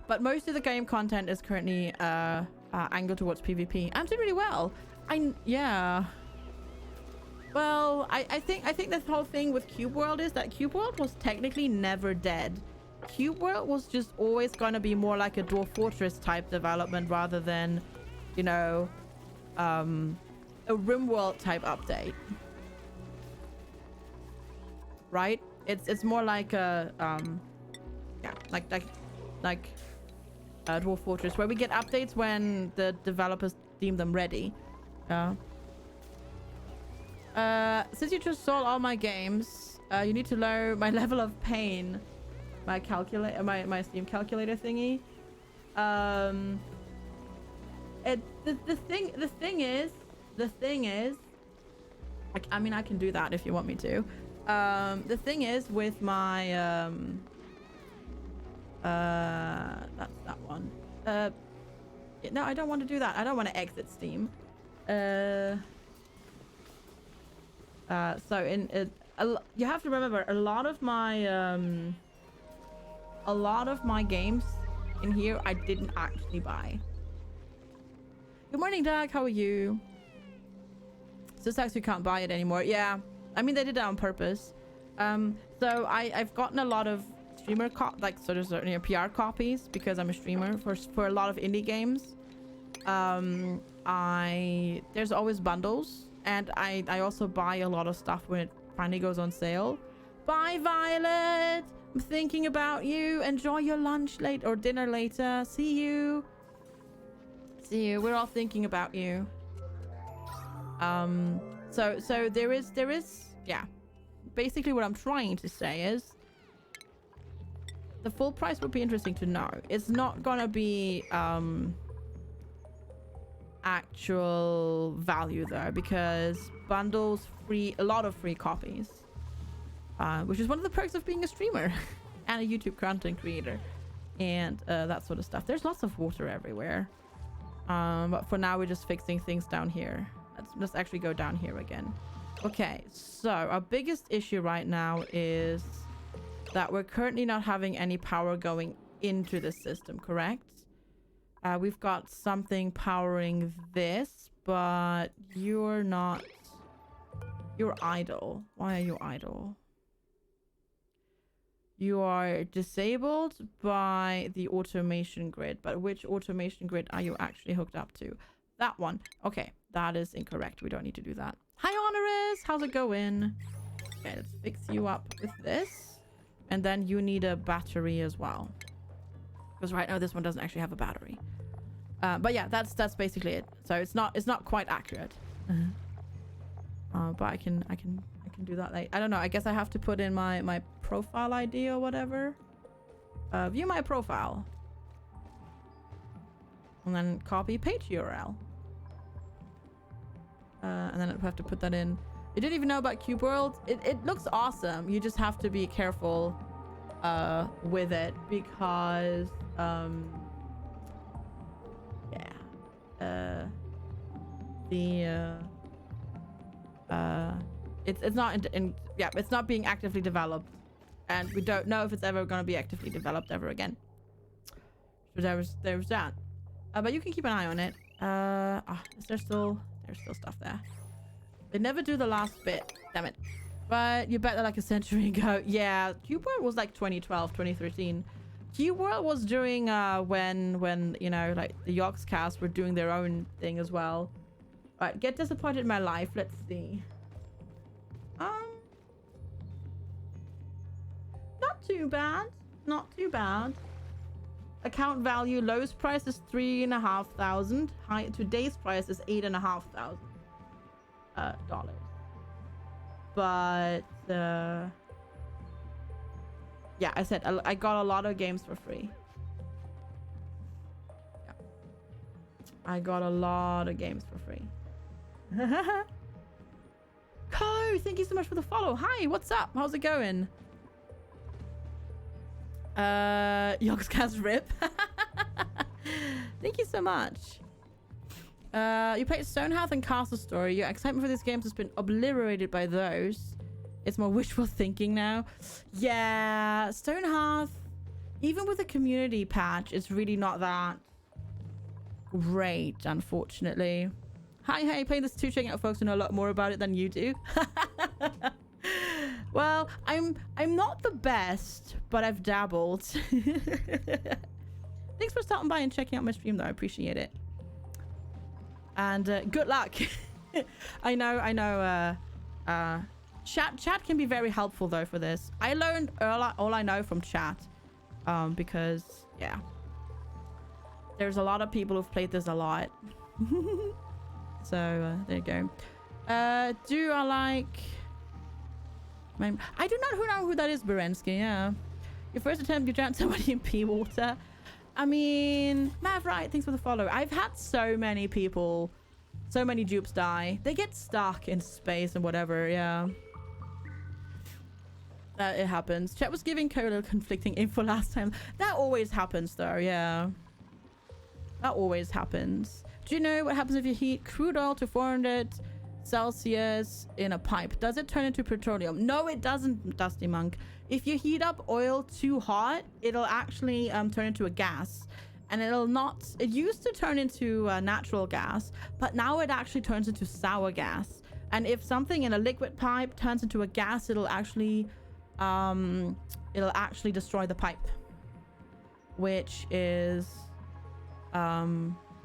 But most of the game content is currently angled towards PvP. I'm doing really well. Yeah. Well, I think this whole thing with Cube World is that Cube World was technically never dead. Cube World was just always gonna be more like a Dwarf Fortress type development rather than, you know, a RimWorld type update. Right? It's more like a yeah, like Dwarf Fortress, where we get updates when the developers deem them ready. Since you just saw all my games, you need to lower my level of pain. My calculator, my Steam calculator thingy. The thing is, I mean, I can do that if you want me to. The thing is with my that's that one. No, I don't want to do that. I don't want to exit Steam. So you have to remember a lot of my games in here I didn't actually buy. Good morning, Doug. How are you? So sucks we can't buy it anymore. Yeah, I mean they did that on purpose. So I've gotten a lot of streamer sort of PR copies because I'm a streamer for a lot of indie games. There's always bundles, and I also buy a lot of stuff when it finally goes on sale. Bye, Violet. I'm thinking about you. Enjoy your lunch late or dinner later. See you. We're all thinking about you. So there is yeah. Basically what I'm trying to say is the full price would be interesting to know. It's not gonna be actual value though, because bundles free a lot of free copies, which is one of the perks of being a streamer and a YouTube content creator and that sort of stuff. There's lots of water everywhere, but for now we're just fixing things down here. Let's actually go down here again. Okay, so our biggest issue right now is that we're currently not having any power going into the system, correct? We've got something powering this, but you're not. You're idle. Why are you idle? You are disabled by the automation grid, but which automation grid are you actually hooked up to? That one. Okay, that is incorrect. We don't need to do that. Hi, Honoris. How's it going? Okay, let's fix you up with this. And then you need a battery as well. Because right now this one doesn't actually have a battery. But yeah, that's basically it. So it's not quite accurate. But I can do that. Like, I don't know. I guess I have to put in my profile ID or whatever. View my profile. And then copy page URL. And then I have to put that in. You didn't even know about Cube World? It looks awesome. You just have to be careful with it because it's not it's not being actively developed, and we don't know if it's ever going to be actively developed ever again. So there's that. But you can keep an eye on it. There's still stuff there. They never do the last bit, damn it. But you bet that like a century ago. Yeah, Cube World was like 2012, 2013. Cube World was during when you know, like the Yogscast were doing their own thing as well. Right, get disappointed in my life. Let's see. Not too bad. Not too bad. Account value, lowest price is $3,500. High today's price is $8,500 dollars. But yeah, I said I got a lot of games for free. Yeah. I got a lot of games for free. Co, thank you so much for the follow. Hi, what's up? How's it going? Yogscast rip. Thank you so much. You played Stonehearth and Castle Story. Your excitement for these games has been obliterated by those. It's more wishful thinking now. Yeah, Stonehearth. even with the community patch, it's really not that great, unfortunately. Hi, hey, playing this too, checking out folks who know a lot more about it than you do. Well, I'm not the best, but I've dabbled. Thanks for stopping by and checking out my stream, though. I appreciate it. And good luck. I know. Chat can be very helpful, though, for this. I learned all I know from chat. Because, yeah. There's a lot of people who've played this a lot. So, there you go. Do I like... I do not know who that is, Berensky, yeah. Your first attempt, you drowned somebody in pea water. I mean, Mav, right, thanks for the follow. I've had so many people, so many dupes die. They get stuck in space and whatever, yeah. It happens. Chat was giving Cola conflicting info last time. That always happens, though, yeah. That always happens. Do you know what happens if you heat crude oil to 400 Celsius in a pipe? Does it turn into petroleum? No, it doesn't, Dusty Monk. If you heat up oil too hot, it'll actually turn into a gas. And it'll not... It used to turn into natural gas, but now it actually turns into sour gas. And if something in a liquid pipe turns into a gas, it'll actually destroy the pipe. Which is...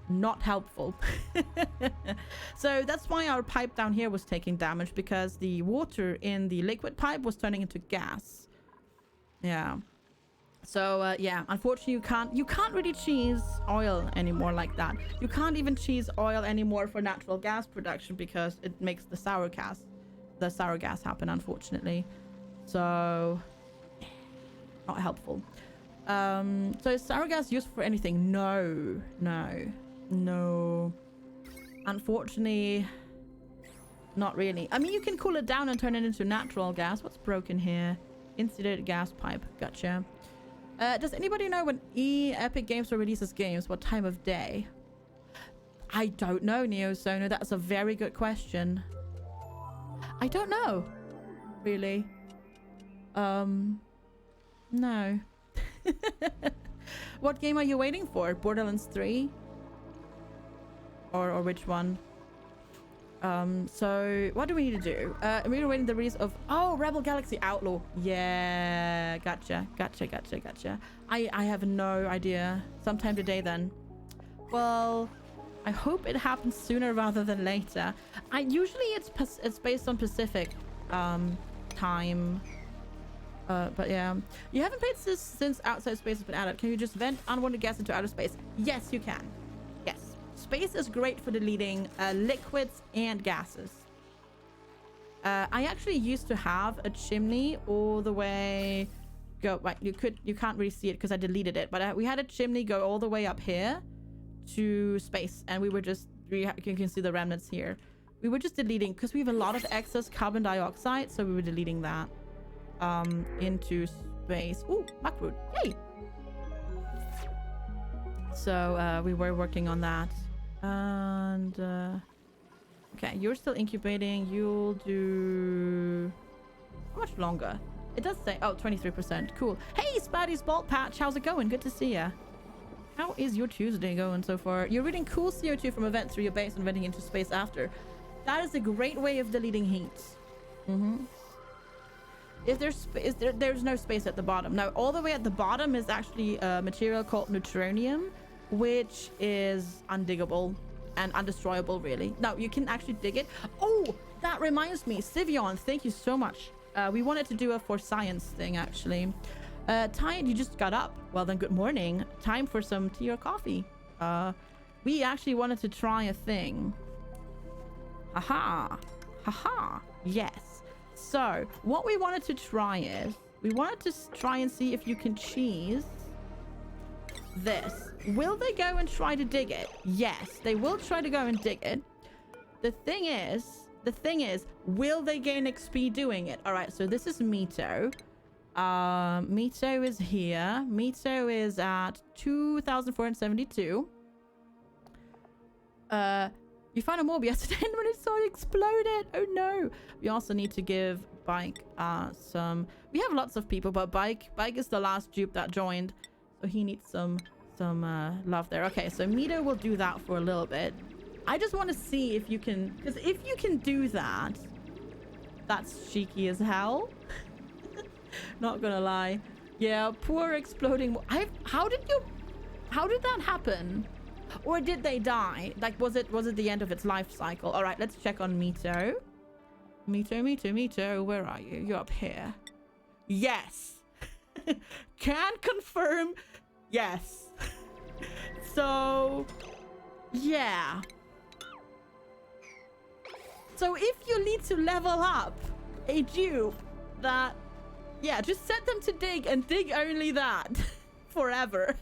not helpful. So that's why our pipe down here was taking damage, because the water in the liquid pipe was turning into gas. Yeah. So yeah, unfortunately you can't really cheese oil anymore like that. You can't even cheese oil anymore for natural gas production, because it makes the sour gas happen, unfortunately. So not helpful. So is sour gas useful for anything? No. Unfortunately, not really. I mean, you can cool it down and turn it into natural gas. What's broken here? Insulated gas pipe. Gotcha. Does anybody know when Epic Games releases games? What time of day? I don't know, NeoSono. That's a very good question. I don't know. Really. No. What game are you waiting for? Borderlands 3? Or which one? So what do we need to do? We're waiting the release of... Oh, Rebel Galaxy Outlaw. Yeah, gotcha. I have no idea. Sometime today then. Well, I hope it happens sooner rather than later. Usually it's based on Pacific time. But yeah, you haven't played this since Outside Space has been added. Can you just vent unwanted gas into outer space? Yes, you can. Yes, space is great for deleting liquids and gases. I actually used to have a chimney all the way right, you can't really see it because I deleted it, but we had a chimney go all the way up here to space, and we were just, you can see the remnants here. We were just deleting because we have a lot of excess carbon dioxide, so we were deleting that into space. Ooh, Macroot. Yay! So we were working on that. And okay, you're still incubating. You'll do how much longer? It does say, oh, 23%. Cool. Hey, Spidey's Bald Patch. How's it going? Good to see ya. How is your Tuesday going so far? You're reading cool CO2 from a vent through your base and venting into space after. That is a great way of deleting heat. If there's no space at the bottom. Now, all the way at the bottom is actually a material called neutronium, which is undiggable and undestroyable, really. Now, you can actually dig it. Oh, that reminds me. Sivion, thank you so much. We wanted to do a for science thing, actually. Ty, you just got up. Well, then, good morning. Time for some tea or coffee. We actually wanted to try a thing. Haha. Yes. So, what we wanted to try is, we wanted to try and see if you can cheese this. Will they go and try to dig it? Yes, they will try to go and dig it. The thing is, will they gain XP doing it? All right, so this is Mito. Mito is here. Mito is at 2,472. You found a mob yesterday when it started exploded. Oh no. We also need to give Bike some... We have lots of people, but Bike is the last dupe that joined. So he needs some love there. Okay, so Meter will do that for a little bit. I just want to see if you can, because if you can do that, that's cheeky as hell. Not gonna lie. Yeah, poor exploding. How did that happen? Or did they die? Like, was it the end of its life cycle? All right, let's check on Mito. Mito, where are you? You're up here. Yes. Can confirm. Yes. So, yeah. So if you need to level up a dupe that, yeah, just set them to dig and dig only that forever.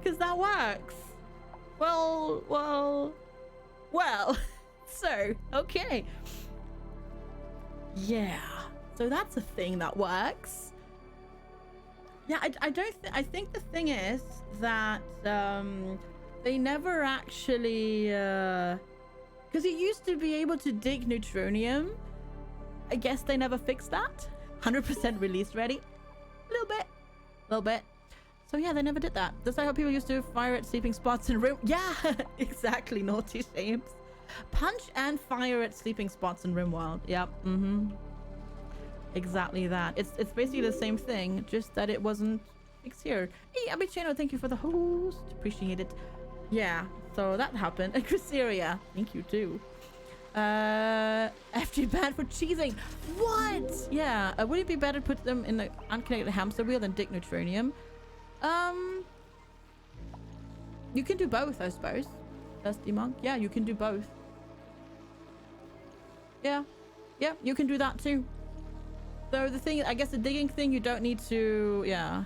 Because that works. Well. So, okay. Yeah. So that's a thing that works. Yeah, I think the thing is that they never actually because you used to be able to dig neutronium. I guess they never fixed that. 100% release ready. A little bit. So yeah, they never did that. That's how people used to fire at sleeping spots in room. Yeah, exactly. Naughty shapes. Punch and fire at sleeping spots in RimWorld. Yep. Exactly that. It's basically the same thing, just that it wasn't fixed here. Hey, Abichino, thank you for the host. Appreciate it. Yeah, so that happened. And Chryseria, thank you too. FG banned for cheesing. What? Yeah, would it be better to put them in the unconnected hamster wheel than dig neutronium? You can do both, I suppose. Dusty Monk. Yeah, you can do both. Yeah, you can do that too. So the thing, I guess the digging thing, you don't need to, yeah.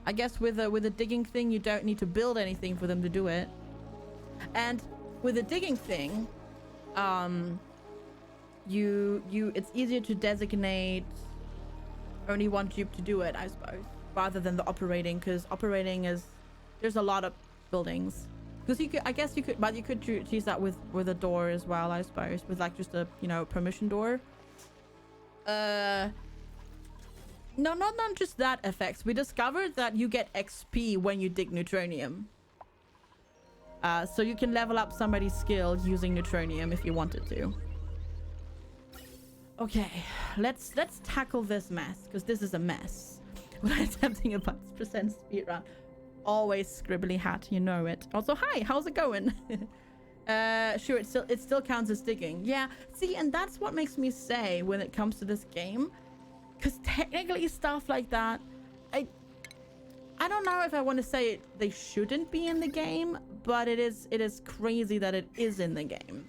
I guess with a digging thing, you don't need to build anything for them to do it. And with a digging thing, it's easier to designate only one dupe to do it, I suppose, rather than the operating, because operating is, there's a lot of buildings. Because but you could choose that with a door as well, I suppose, with like just a, permission door. No, not just that effects. We discovered that you get XP when you dig neutronium. So you can level up somebody's skill using neutronium if you wanted to. Okay, let's tackle this mess, because this is a mess. When I'm attempting a 5% speedrun, always scribbly hat, you know it. Also, hi, how's it going? Sure, it still counts as digging. Yeah, see, and that's what makes me say when it comes to this game, because technically stuff like that, I don't know if I want to say they shouldn't be in the game, but it is crazy that it is in the game,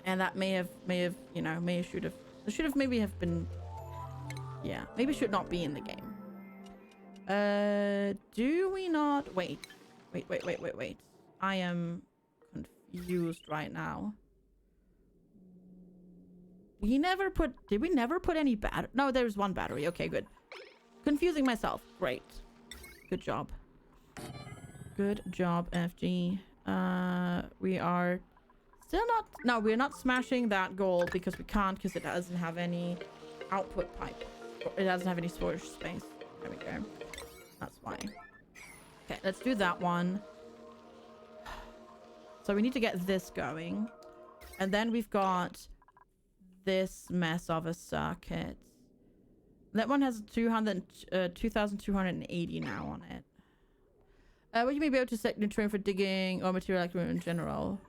and that may have should have maybe should not be in the game. Do we not wait? I am confused right now. Did we never put any battery? No, there's one battery. Okay, good. Confusing myself. Great. Good job. Good job, FG. We are still not... No, we're not smashing that goal because we can't, because it doesn't have any output pipe. It doesn't have any storage space. There we go. That's why. Okay, let's do that one. So we need to get this going. And then we've got this mess of a circuit. That one has 2,280 now on it. Would you maybe able to set neutronium for digging or material accurate in general?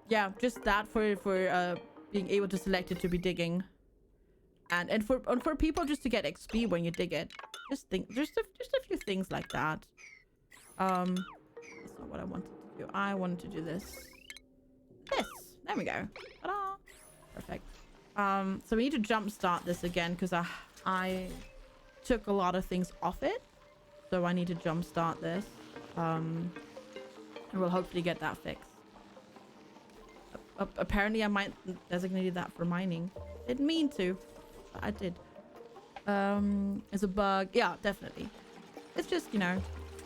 Yeah, just that for being able to select it to be digging. And for people just to get XP when you dig it. Just a few things like that. That's not what I wanted to do. I wanted to do this. There we go. Ta-da! Perfect. So we need to jumpstart this again because I took a lot of things off it. So I need to jumpstart this. And we'll hopefully get that fixed. Apparently I might designate that for mining. Didn't mean to, but I did. It's a bug. Yeah, definitely. It's just,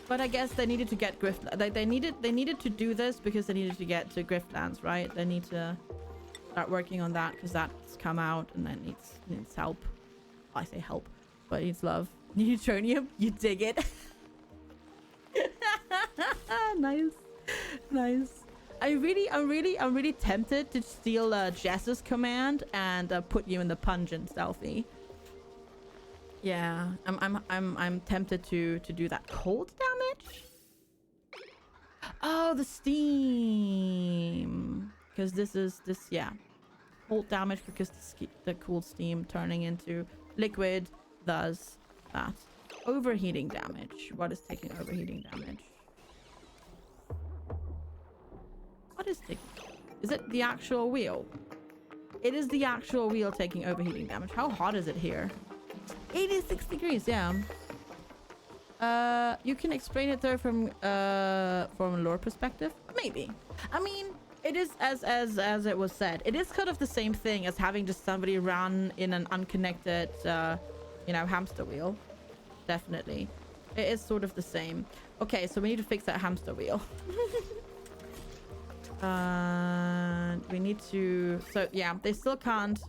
but I guess they needed to get Grift. They needed to do this because they needed to get to Griftlands, right? They need to start working on that because that's come out and that needs help. I say help, but it's love. Neutronium, you dig it. Nice, nice. I'm really tempted to steal Jess's command and put you in the pungent stealthy. Yeah, I'm tempted to do that. Cold damage? Oh, the steam. Because this, yeah. Cold damage because the cool steam turning into liquid does that. Overheating damage. What is taking overheating damage? What is taking? Is it the actual wheel? It is the actual wheel taking overheating damage. How hot is it here? 86 degrees, yeah. You can explain it though from a lore perspective? Maybe. I mean, it is as it was said. It is kind of the same thing as having just somebody run in an unconnected, you know, hamster wheel. Definitely. It is sort of the same. Okay, so we need to fix that hamster wheel. We need to... So, yeah, they still can't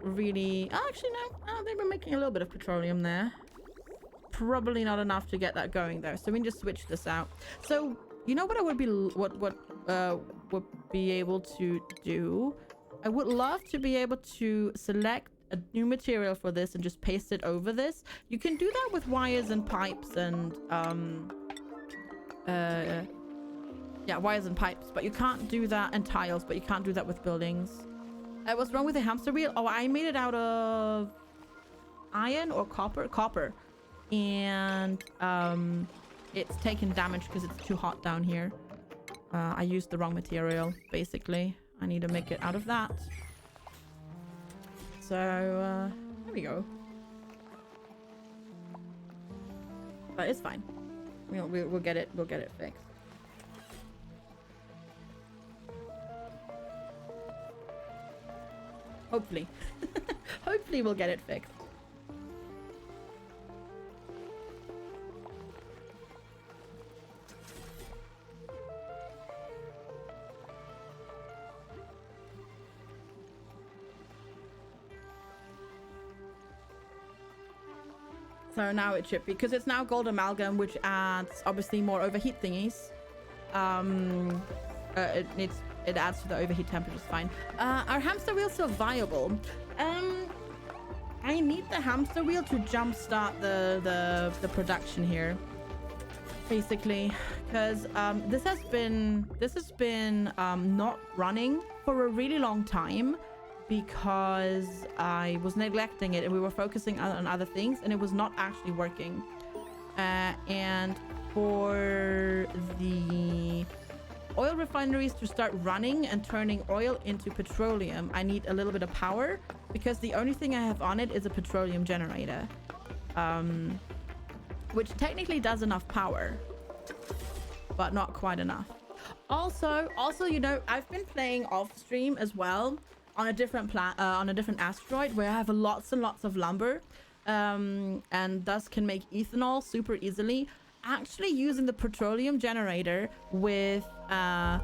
really... Oh, actually, no. Oh, they were making a little bit of petroleum there. Probably not enough to get that going, though. So we can just switch this out. So, you know what I would be... would be able to do? I would love to be able to select a new material for this and just paste it over this. You can do that with wires and pipes and... yeah, wires and pipes, but you can't do that, and tiles, but you can't do that with buildings. What's wrong with the hamster wheel? Oh, I made it out of iron or copper? Copper. And it's taken damage because it's too hot down here. I used the wrong material, basically. I need to make it out of that. So, there we go. But it's fine. We'll get it fixed. Hopefully. Hopefully we'll get it fixed. So now it should be, because it's now gold amalgam, which adds obviously more overheat thingies. It adds to the overheat temperatures, fine. Our hamster wheel still viable. I need the hamster wheel to jumpstart the production here, basically, because this has been not running for a really long time because I was neglecting it and we were focusing on other things and it was not actually working. And for the oil refineries to start running and turning oil into petroleum, I need a little bit of power because the only thing I have on it is a petroleum generator, which technically does enough power, but not quite enough. Also, you know, I've been playing off stream as well on a different asteroid where I have lots and lots of lumber, and thus can make ethanol super easily. Actually using the petroleum generator with ethanol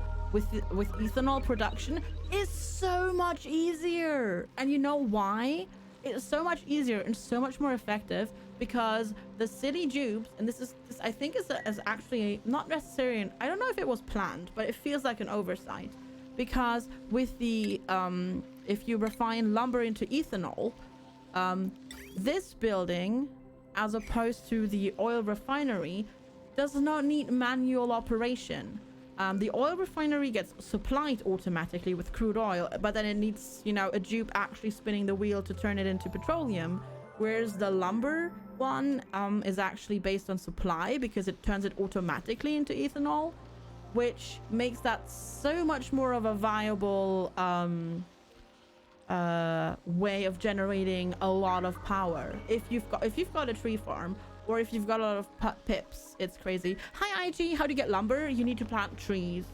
production is so much easier. And you know why? It's so much easier and so much more effective because the city dupes, and this I think is actually not necessarily, I don't know if it was planned, but it feels like an oversight, because with the if you refine lumber into ethanol, this building, as opposed to the oil refinery, does not need manual operation. The oil refinery gets supplied automatically with crude oil, but then it needs, you know, a dupe actually spinning the wheel to turn it into petroleum, whereas the lumber one is actually based on supply because it turns it automatically into ethanol, which makes that so much more of a viable way of generating a lot of power. If you've got a tree farm, or if you've got a lot of pips, it's crazy. Hi IG, how do you get lumber? You need to plant trees.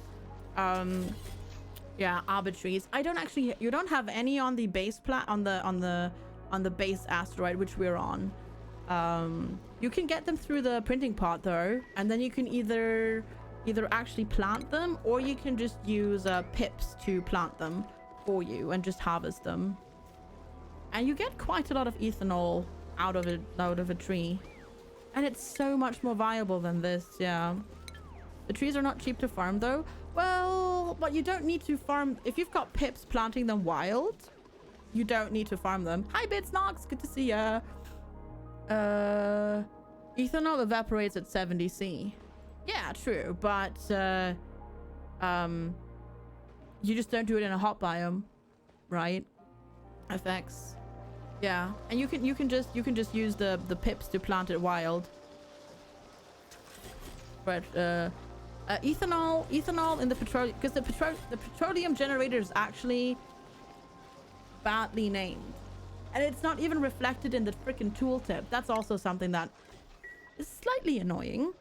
Yeah, arbor trees. You don't have any on the base on the base asteroid, which we're on. You can get them through the printing pot though, and then you can either actually plant them, or you can just use pips to plant them for you and just harvest them. And you get quite a lot of ethanol out of a tree. And it's so much more viable than this, yeah. The trees are not cheap to farm though. Well, but you don't need to farm. If you've got pips planting them wild, you don't need to farm them. Hi, Bitsnox, good to see ya. Ethanol evaporates at 70 C. Yeah, true, but you just don't do it in a hot biome, right? FX. Yeah, and you can just use the pips to plant it wild. But ethanol in the petroleum, because the petroleum generator is actually badly named, and it's not even reflected in the freaking tooltip. That's also something that is slightly annoying.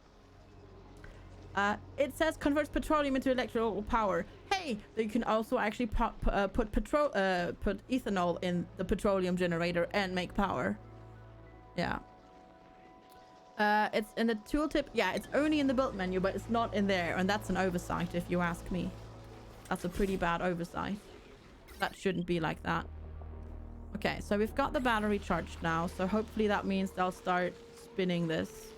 It says converts petroleum into electrical power. Hey, you can also actually put ethanol in the petroleum generator and make power. Yeah. It's in the tooltip. Yeah, it's only in the build menu, but it's not in there, and that's an oversight if you ask me. That's a pretty bad oversight. That shouldn't be like that. Okay, so we've got the battery charged now, so hopefully that means they'll start spinning this.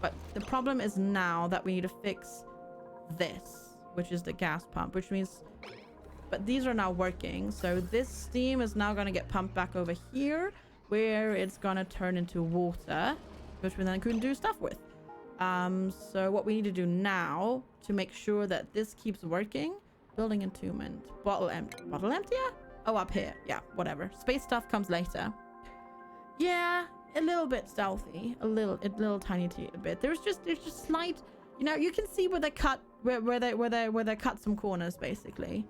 But the problem is now that we need to fix this, which is the gas pump, which means... But these are now working, so this steam is now going to get pumped back over here, where it's going to turn into water, which we then can do stuff with. So what we need to do now to make sure that this keeps working... Building entombment. Bottle empty. Bottle empty? Yeah? Oh, up here. Yeah, whatever. Space stuff comes later. Yeah, a little bit stealthy. A little tiny bit. There's just slight, you know, you can see where they cut where they cut some corners basically.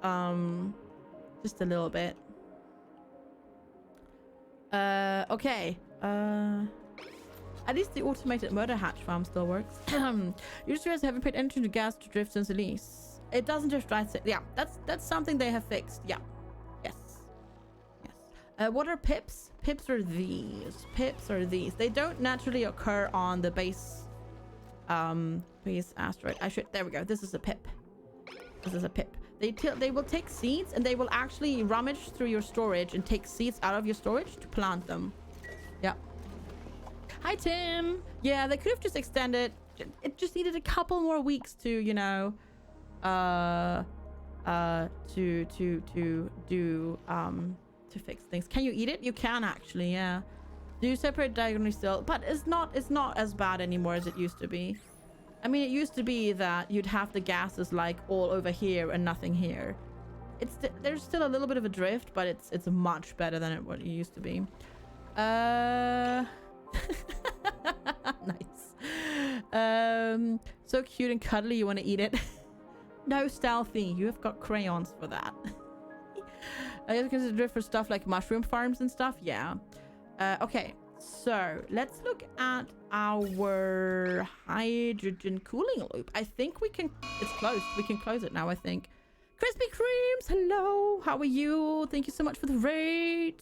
Just a little bit. Okay. At least the automated murder hatch farm still works. You just realized I haven't paid attention to gas to drift since release. It doesn't drift right. Yeah, that's something they have fixed. Yeah. Yes. Yes. What are pips? Pips are these. Pips are these. They don't naturally occur on the base asteroid. There we go. This is a pip. This is a pip. They will take seeds and they will actually rummage through your storage and take seeds out of your storage to plant them. Yeah. Hi, Tim. Yeah, they could have just extended. It just needed a couple more weeks to, you know, to fix things. Can you eat it? You can actually, yeah. Do you separate diagonally still? But it's not as bad anymore as it used to be. I mean, it used to be that you'd have the gases like all over here and nothing here. There's still a little bit of a drift, but it's much better than what it used to be. Nice. So cute and cuddly, you want to eat it? No, stealthy, you have got crayons for that. I guess consider drift for stuff like mushroom farms and stuff. Yeah. Okay, so let's look at our hydrogen cooling loop. I think we can... It's closed. We can close it now, I think. Krispy Kremes, hello. How are you? Thank you so much for the raid.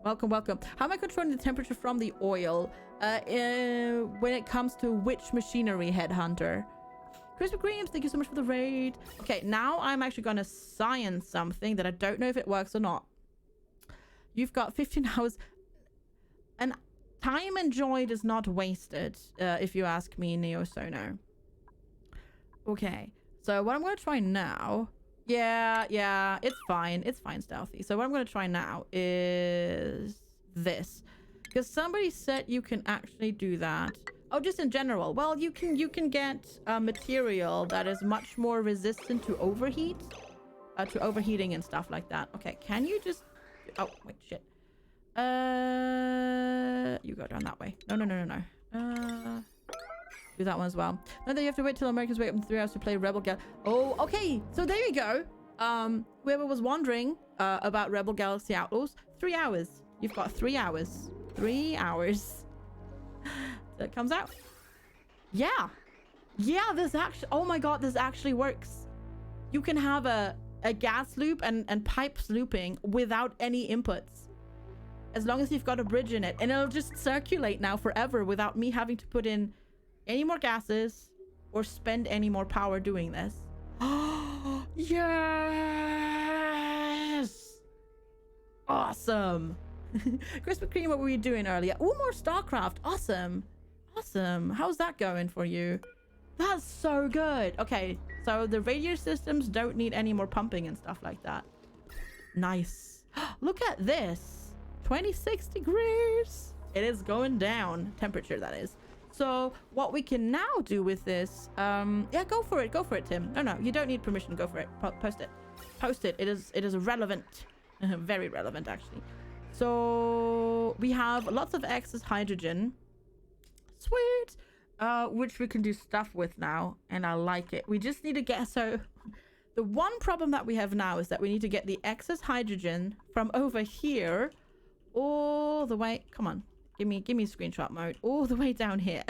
Welcome, welcome. How am I controlling the temperature from the oil when it comes to which machinery, Headhunter? Krispy Kremes, thank you so much for the raid. Okay, now I'm actually going to science something that I don't know if it works or not. You've got 15 hours. And time enjoyed is not wasted, if you ask me, NeoSono. Okay, so what I'm going to try now... Yeah, it's fine. It's fine, Stealthy. So what I'm going to try now is this. Because somebody said you can actually do that. Oh, just in general. Well, you can get material that is much more resistant to overheat. To overheating and stuff like that. Okay, can you just... Oh, wait, shit. You go down that way. No. Do that one as well. No, then you have to wait till Americans wake up in 3 hours to play Rebel Galaxy. Oh, okay. So there you go. Whoever was wondering about Rebel Galaxy Outlaws, 3 hours. You've got 3 hours. 3 hours. That comes out. Yeah. Yeah, this actually... Oh my god, this actually works. You can have a gas loop and pipes looping without any inputs. As long as you've got a bridge in it. And it'll just circulate now forever without me having to put in any more gases or spend any more power doing this. Yes! Awesome. Krispy Kreme, what were you doing earlier? Oh, more StarCraft. Awesome. Awesome. How's that going for you? That's so good. Okay, so the radiator systems don't need any more pumping and stuff like that. Nice. Look at this. 26 degrees. It is going down. Temperature, that is. So what we can now do with this, yeah, go for it. Go for it, Tim. No, you don't need permission. Go for it. Post it. Post it. It is relevant. Very relevant, actually. So we have lots of excess hydrogen. Sweet. Which we can do stuff with now, and I like it. We just need to get, so the one problem that we have now is that we need to get the excess hydrogen from over here all the way, come on, give me screenshot mode, all the way down here.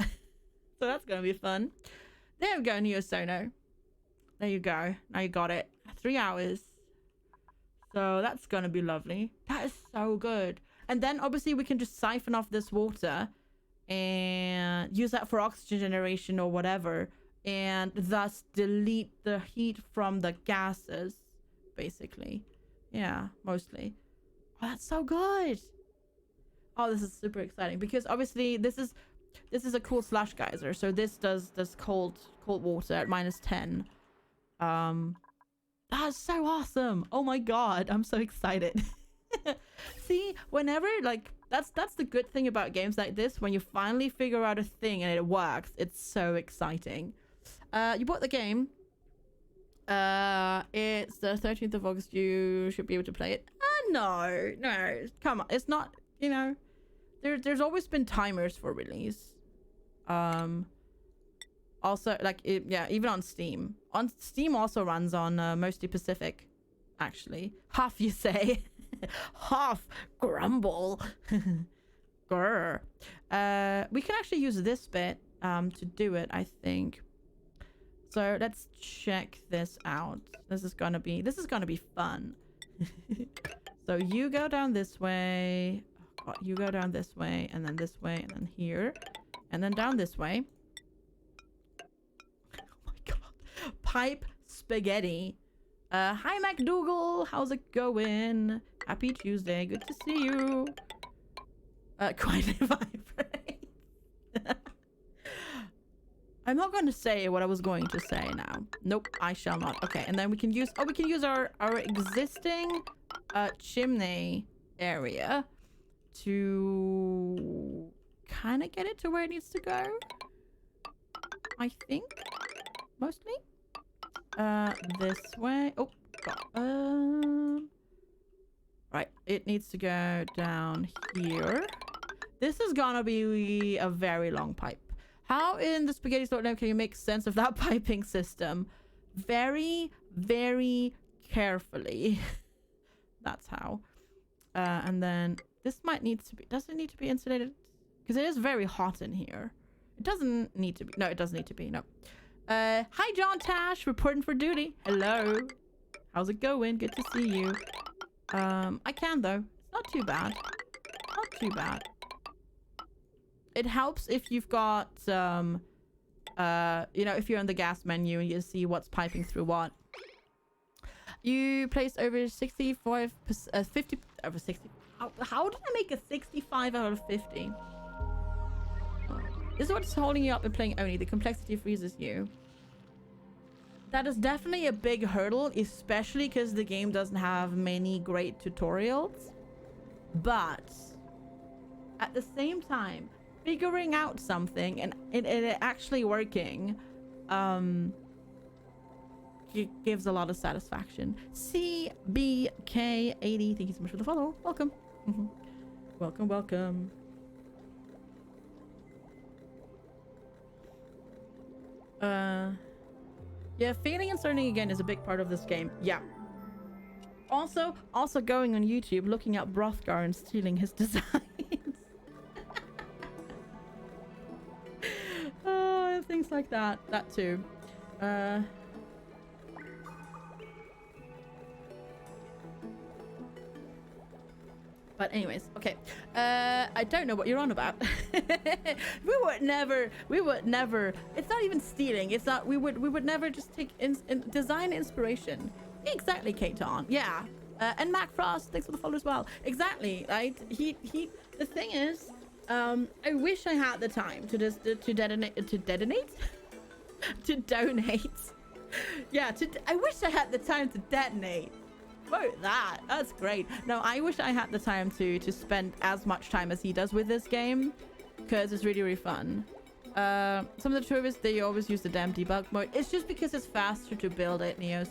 So that's gonna be fun. There we go, Neosono. There you go. Now you got it. 3 hours. So that's gonna be lovely. That is so good. And then obviously we can just siphon off this water and use that for oxygen generation or whatever, and thus delete the heat from the gases, basically. Yeah, mostly. Oh, that's so good. Oh, this is super exciting because obviously this is a cool slush geyser, so this does cold water at -10. That's so awesome. Oh my god, I'm so excited. See, whenever, like, that's the good thing about games like this. When you finally figure out a thing and it works, it's so exciting. You bought the game. It's the 13th of August. You should be able to play it. No, come on, it's not, you know, there's always been timers for release. Also, like, yeah, even on Steam also runs on mostly Pacific, actually. Half, you say. Half, grumble. Grr. We can actually use this bit to do it, I think. So let's check this out. This is gonna be fun. So you go down this way. Oh God, you go down this way, and then this way, and then here, and then down this way. Oh my god. Pipe spaghetti. Hi MacDougal, how's it going? Happy Tuesday, good to see you. Quietly vibrate. I'm not going to say what I was going to say now. Nope, I shall not. Okay, and then we can use our existing chimney area to kind of get it to where it needs to go. I think, mostly. This way. Oh, God. Right, it needs to go down here. This is gonna be a very long pipe. How in the spaghetti sort of can you make sense of that piping system? Very, very carefully. That's how. And then this might need to be, does it need to be insulated? Because it is very hot in here. It doesn't need to be. No, it does need to be. No. Hi John Tash, reporting for duty. Hello. How's it going? Good to see you. I can though. It's not too bad. Not too bad. It helps if you've got you know, if you're in the gas menu and you see what's piping through what. You placed over 65 50 over 60. How did I make a 65 out of 50? This is what's holding you up and playing only. The complexity freezes you. That is definitely a big hurdle, especially because the game doesn't have many great tutorials. But at the same time, figuring out something and it actually working it gives a lot of satisfaction. CBK80, thank you so much for the follow. Welcome. Welcome. Yeah, failing and starting again is a big part of this game. Yeah. Also going on YouTube, looking at Brothgar and stealing his designs. Things like that. That too. But anyways, okay. I don't know what you're on about. we would never. It's not even stealing. It's not. We would never just take design inspiration. Exactly, Katon. Yeah. And Mac Frost, thanks for the follow as well. Exactly, right? The thing is, I wish I had the time to just to donate. Yeah, I wish I had the time to detonate. Vote that. That's great. No, I wish I had the time to spend as much time as he does with this game, because it's really, really fun. Some of the tourists, they always use the damn debug mode. It's just because it's faster to build it, Neo.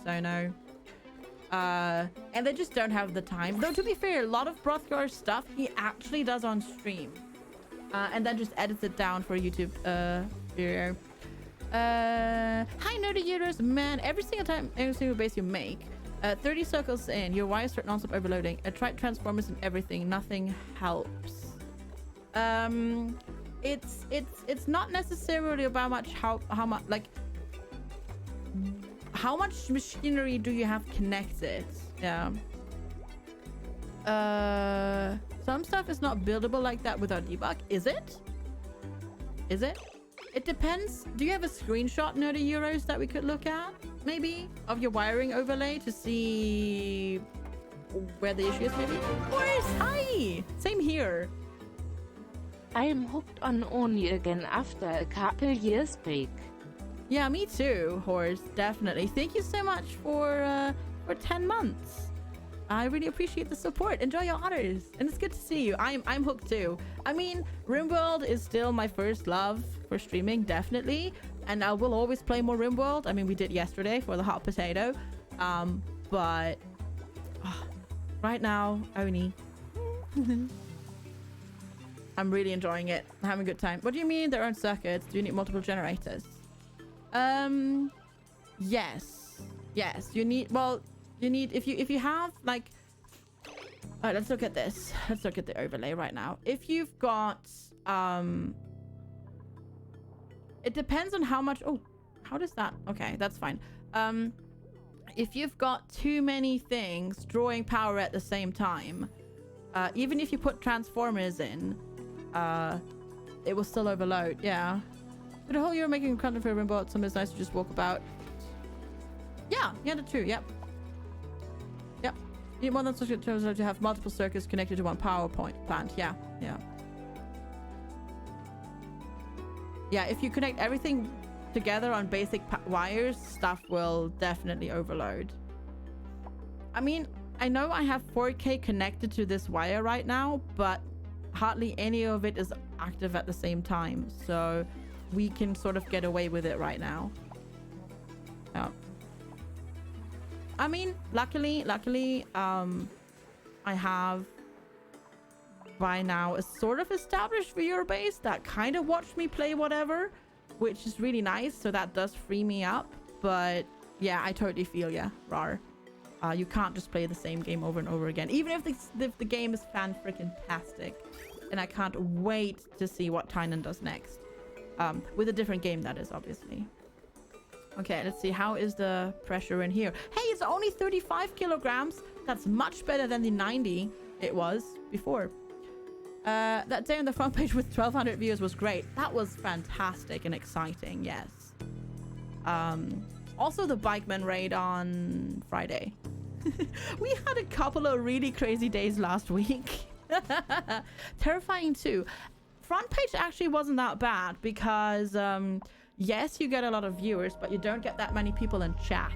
And they just don't have the time. Though, to be fair, a lot of Brothgar's stuff he actually does on stream. And then just edits it down for YouTube video. Hi, Nerdy Euros. Man, every single base you make, 30 circles in, your wires start non-stop overloading. I tried transformers and everything. Nothing helps. It's not necessarily about how much, like, how much machinery do you have connected? Yeah. Some stuff is not buildable like that without debug. Is it? Is it? It depends. Do you have a screenshot, Nerdy Euros, that we could look at? Maybe? Of your wiring overlay to see where the issue is, maybe? Of course! Hi! Same here. I am hooked on Oni again after a couple years break. Yeah, me too, Horse. Definitely. Thank you so much for 10 months. I really appreciate the support. Enjoy your honors. And it's good to see you. I'm hooked too. I mean, RimWorld is still my first love for streaming, definitely. And I will always play more RimWorld. I mean, we did yesterday for the hot potato. But right now, Oni. I'm really enjoying it. I'm having a good time. What do you mean their own circuits? Do you need multiple generators? Yes. Yes, you need, well, you need, if you have, like, all right, let's look at this. Let's look at the overlay right now. If you've got, it depends on how much, oh, how does that, okay, that's fine. If you've got too many things drawing power at the same time, even if you put transformers in, it will still overload, yeah. But the whole year making content for a RimWorld, sometimes it's nice to just walk about. Yeah, that's true, yep. Yep. You need more than circuit terms to have multiple circuits connected to one power plant, yeah. Yeah, if you connect everything together on basic wires, stuff will definitely overload. I mean, I know I have 4K connected to this wire right now, but hardly any of it is active at the same time, so we can sort of get away with it right now. Yeah. I mean, luckily, I have by now a sort of established viewer base that kind of watched me play whatever, which is really nice, so that does free me up. But yeah, I totally feel ya, rar. You can't just play the same game over and over again, even if the game is fan-freaking-tastic. And I can't wait to see what Tynan does next. With a different game, that is, obviously. Okay, let's see. How is the pressure in here? Hey, it's only 35 kilograms. That's much better than the 90 it was before. That day on the front page with 1,200 views was great. That was fantastic and exciting, yes. Also, the Bikeman raid on Friday. We had a couple of really crazy days last week. Terrifying too. Front page actually wasn't that bad because yes, you get a lot of viewers, but you don't get that many people in chat,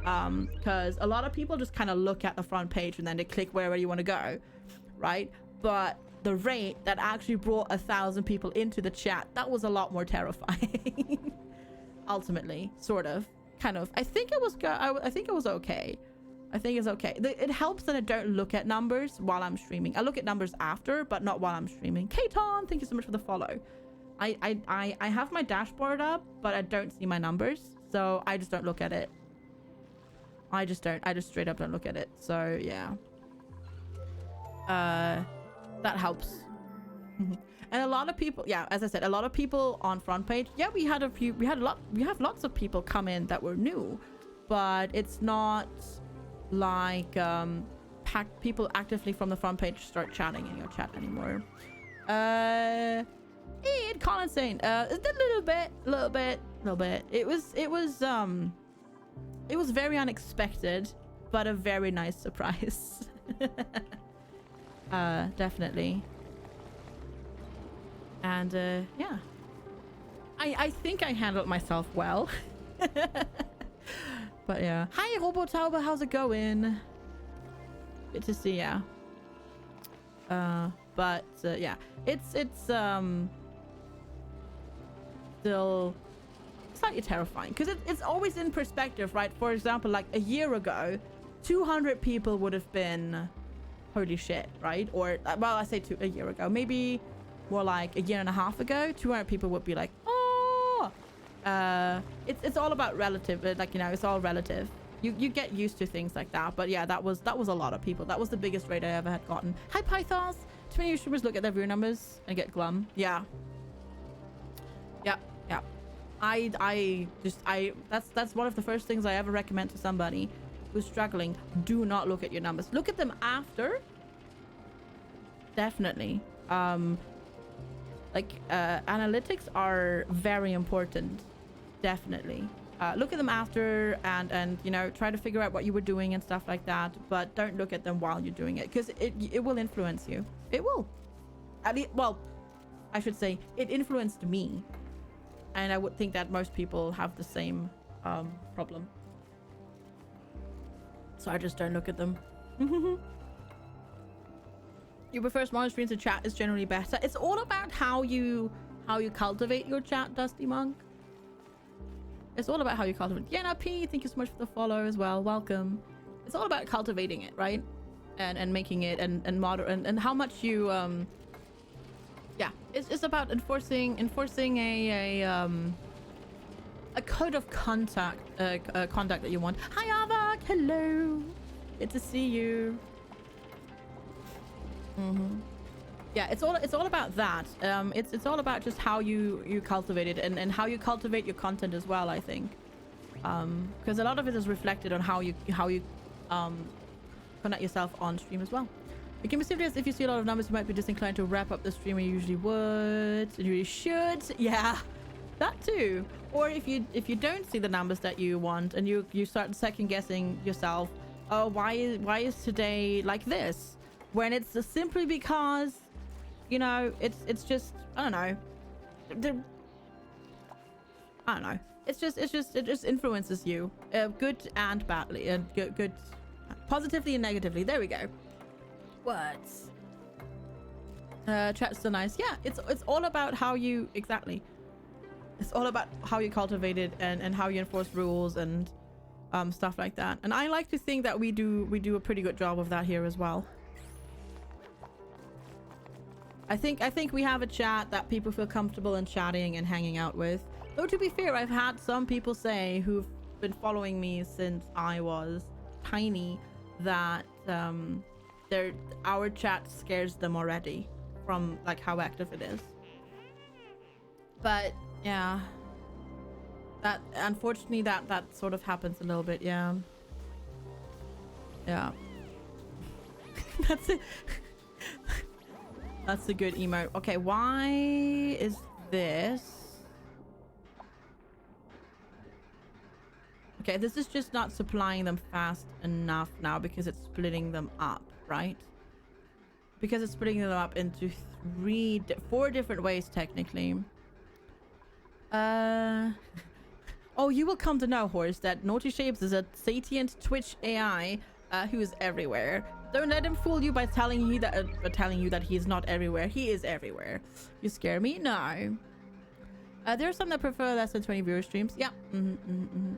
because a lot of people just kind of look at the front page and then they click wherever you want to go, right? But the rate that actually brought 1,000 people into the chat, that was a lot more terrifying. Ultimately, sort of, kind of. I think it was I think it was okay. I think it's okay. It helps that I don't look at numbers while I'm streaming. I look at numbers after, but not while I'm streaming. Katon, thank you so much for the follow. I have my dashboard up, but I don't see my numbers, so I just don't look at it. I just straight up don't look at it. So yeah. That helps. And a lot of people, yeah, as I said, a lot of people on front page. Yeah, we have lots of people come in that were new, but it's not like people actively from the front page start chatting in your chat anymore. Hey, Colin saying, a little bit. It was very unexpected but a very nice surprise. Definitely. And yeah, I think I handled myself well. But yeah, hi Robotauber, how's it going? Good to see ya. But yeah, it's still slightly terrifying because it's always in perspective, right? For example, like a year ago, 200 people would have been holy shit, right? Or well, I say a year ago, maybe more like a year and a half ago, 200 people would be like, oh. It's all about relative, like, you know, it's all relative. You get used to things like that. But yeah, that was a lot of people. That was the biggest raid I ever had gotten. Hi Pythos. Too many YouTubers look at their viewer numbers and get glum. Yeah. Yeah. That's one of the first things I ever recommend to somebody who's struggling. Do not look at your numbers. Look at them after. Definitely. Analytics are very important. Definitely. Look at them after and you know, try to figure out what you were doing and stuff like that, but don't look at them while you're doing it, because it will influence you. It will. At least, well, I should say it influenced me, and I would think that most people have the same problem. So I just don't look at them. You prefer smaller screens to chat is generally better. It's all about how you cultivate your chat, Dusty Monk. It's all about how you cultivate. Yenna P, thank you so much for the follow as well. Welcome. It's all about cultivating it, right? And making it and how much you yeah, it's about enforcing a code of conduct that you want. Hi Avak, hello. Good to see you. Yeah, it's all about that. It's all about just how you cultivate it and how you cultivate your content as well, I think. Because a lot of it is reflected on how you conduct yourself on stream as well. It can be serious if you see a lot of numbers, you might be disinclined to wrap up the stream you usually would. You really should. Yeah, that too. Or if you don't see the numbers that you want and you start second guessing yourself, oh, why is today like this? When it's simply because, you know, it's just, I don't know. I don't know. It just influences you, good and badly, and good, positively and negatively. There we go. Words. Chat's so nice. Yeah, it's all about how you exactly. It's all about how you cultivate it and how you enforce rules and stuff like that. And I like to think that we do a pretty good job of that here as well. I think we have a chat that people feel comfortable in chatting and hanging out with. Though to be fair, I've had some people say who've been following me since I was tiny that our chat scares them already from like how active it is. But yeah, that unfortunately that sort of happens a little bit. Yeah. That's it. That's a good emote. Okay, why is this? Okay, this is just not supplying them fast enough now because it's splitting them up, right? Because it's splitting them up into 4 different ways technically. Oh, you will come to know, Horse, that Naughty Shapes is a sapient Twitch AI who is everywhere. Don't let him fool you by telling you that he is not everywhere. He is everywhere. You scare me? No. There are some that prefer less than 20 viewer streams. Yeah. You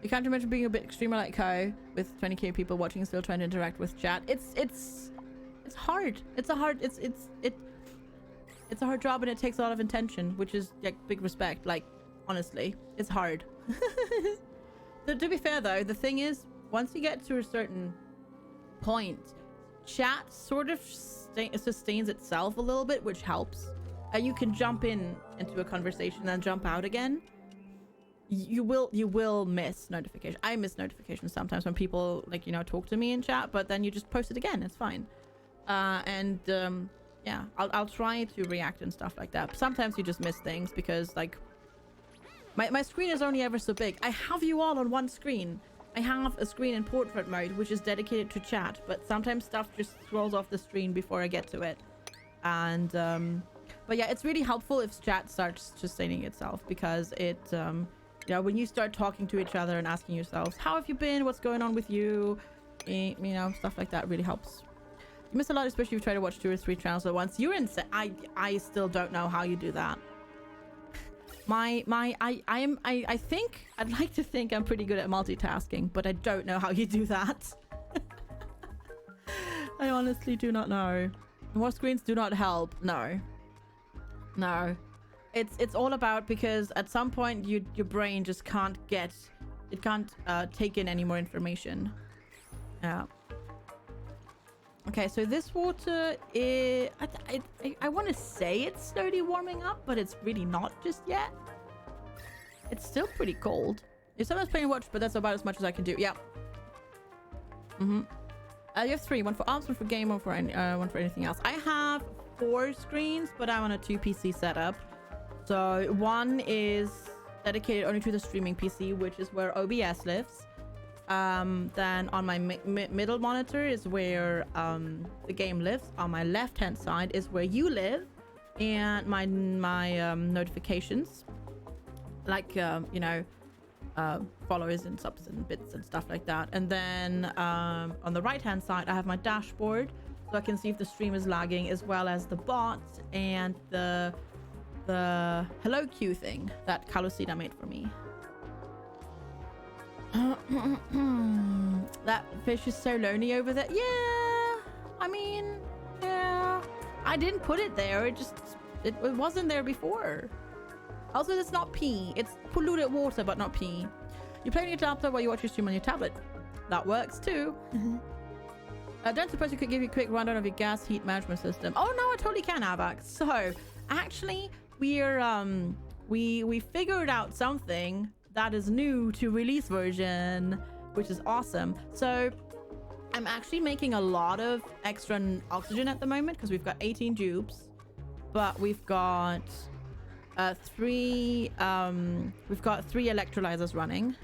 can't imagine being a bit extremer like Ko with 20k people watching and still trying to interact with chat. It's hard. It's a hard job, and it takes a lot of intention, which is like big respect. Like, honestly, it's hard. To be fair though, the thing is, once you get to a certain point, chat sort of sustains itself a little bit, which helps. And you can jump into a conversation and jump out again. You will miss notification. I miss notifications sometimes when people, like, you know, talk to me in chat, but then you just post it again. It's fine. Yeah, I'll try to react and stuff like that. But sometimes you just miss things because, like, my screen is only ever so big. I have you all on one screen. I have a screen in portrait mode, which is dedicated to chat, but sometimes stuff just scrolls off the screen before I get to it. And, but yeah, it's really helpful if chat starts sustaining itself, because it, you know, when you start talking to each other and asking yourselves, how have you been? What's going on with you? You know, stuff like that really helps. You miss a lot, especially if you try to watch 2 or 3 channels at once. You're insane. I still don't know how you do that. I think I'd like to think I'm pretty good at multitasking, but I don't know how you do that. I honestly do not know. More screens do not help. No. It's all about, because at some point your brain just can't take in any more information. Yeah. Okay, so this water is... I want to say it's slowly warming up, but it's really not just yet. It's still pretty cold. If someone's playing watch, but that's about as much as I can do. Yeah. You have 3. 1 for arms, 1 for game, 1 for anything else. I have 4 screens, but I'm on a 2 PC setup. So 1 is dedicated only to the streaming PC, which is where OBS lives. Then on my middle monitor is where the game lives. On my left hand side is where you live, and my notifications, like you know, followers and subs and bits and stuff like that. And then on the right hand side I have my dashboard, so I can see if the stream is lagging, as well as the bot and the hello queue thing that Kalusida made for me. That fish is so lonely over there. Yeah, I mean, yeah, I didn't put it there. It wasn't there before. Also, it's not pee. It's polluted water, but not pee. You play on your laptop while you watch your stream on your tablet. That works too. Don't suppose you could give you a quick rundown of your gas heat management system. Oh no, I totally can, Avax. So actually, we figured out something that is new to release version, which is awesome. So I'm actually making a lot of extra oxygen at the moment, because we've got 18 tubes, but we've got 3 electrolyzers running.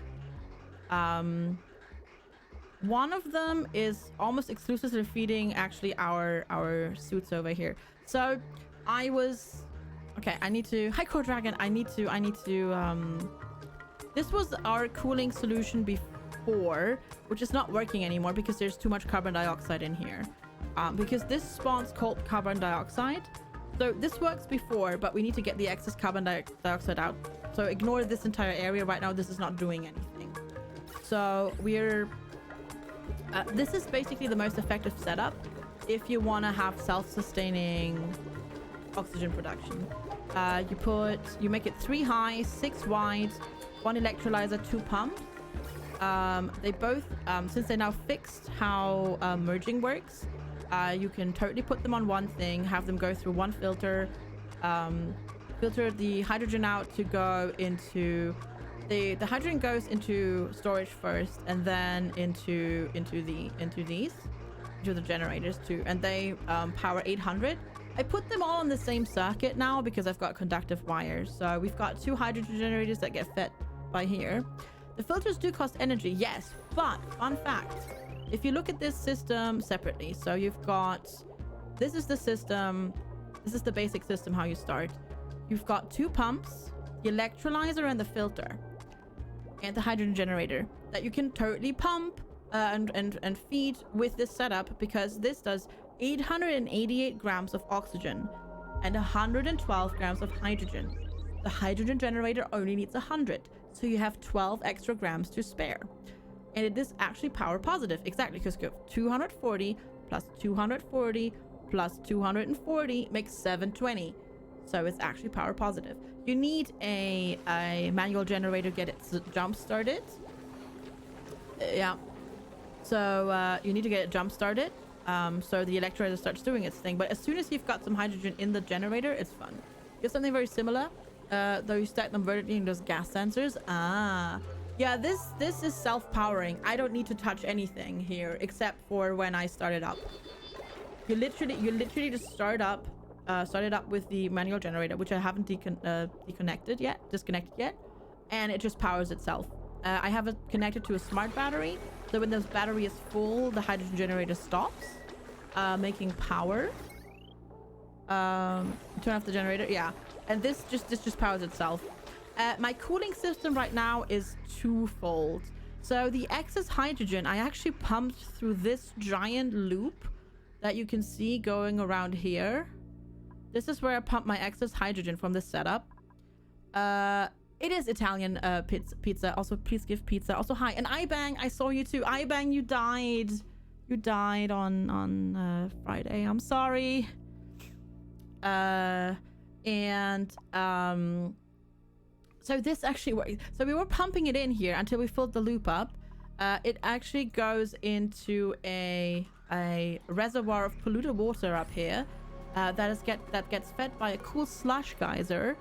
One of them is almost exclusively feeding actually our suits over here. So I need to, hi Core Dragon, I need to this was our cooling solution before, which is not working anymore because there's too much carbon dioxide in here. Because this spawns cold carbon dioxide. So this works before, but we need to get the excess carbon dioxide out. So ignore this entire area right now. This is not doing anything. So this is basically the most effective setup if you want to have self-sustaining oxygen production. You make it 3 high, 6 wide, 1 electrolyzer, 2 pumps. They both, since they're now fixed how merging works, you can totally put them on one thing, have them go through one filter, filter the hydrogen out to go into the hydrogen goes into storage first, and then into the generators too, and they power 800. I put them all on the same circuit now because I've got conductive wires. So we've got 2 hydrogen generators that get fed by here. The filters do cost energy, yes, but fun fact, if you look at this system separately, so you've got, this is the system, this is the basic system how you start. You've got 2 pumps, the electrolyzer and the filter, and the hydrogen generator that you can totally pump and feed with this setup, because this does 888 grams of oxygen and 112 grams of hydrogen. The hydrogen generator only needs 100, so you have 12 extra grams to spare. And it is actually power positive, exactly, because 240 plus 240 plus 240 makes 720. So it's actually power positive. You need a manual generator to get it jump started. Yeah. So you need to get it jump started. So the electrolyzer starts doing its thing. But as soon as you've got some hydrogen in the generator, it's fun. You have something very similar, though you stack them vertically in those gas sensors. Yeah, this is self-powering. I don't need to touch anything here except for when I start it up. You literally just start it up with the manual generator, which I haven't disconnected yet, and it just powers itself. I have it connected to a smart battery. So when this battery is full, the hydrogen generator stops, making power. Turn off the generator. Yeah. And this just powers itself. My cooling system right now is twofold. So the excess hydrogen, I actually pumped through this giant loop that you can see going around here. This is where I pump my excess hydrogen from this setup. It is Italian pizza. Also, please give pizza. Also, hi. And iBang, I saw you too. iBang, you died. You died on Friday. I'm sorry. So this actually works. So we were pumping it in here until we filled the loop up. It actually goes into a reservoir of polluted water up here that gets fed by a cool slush geyser,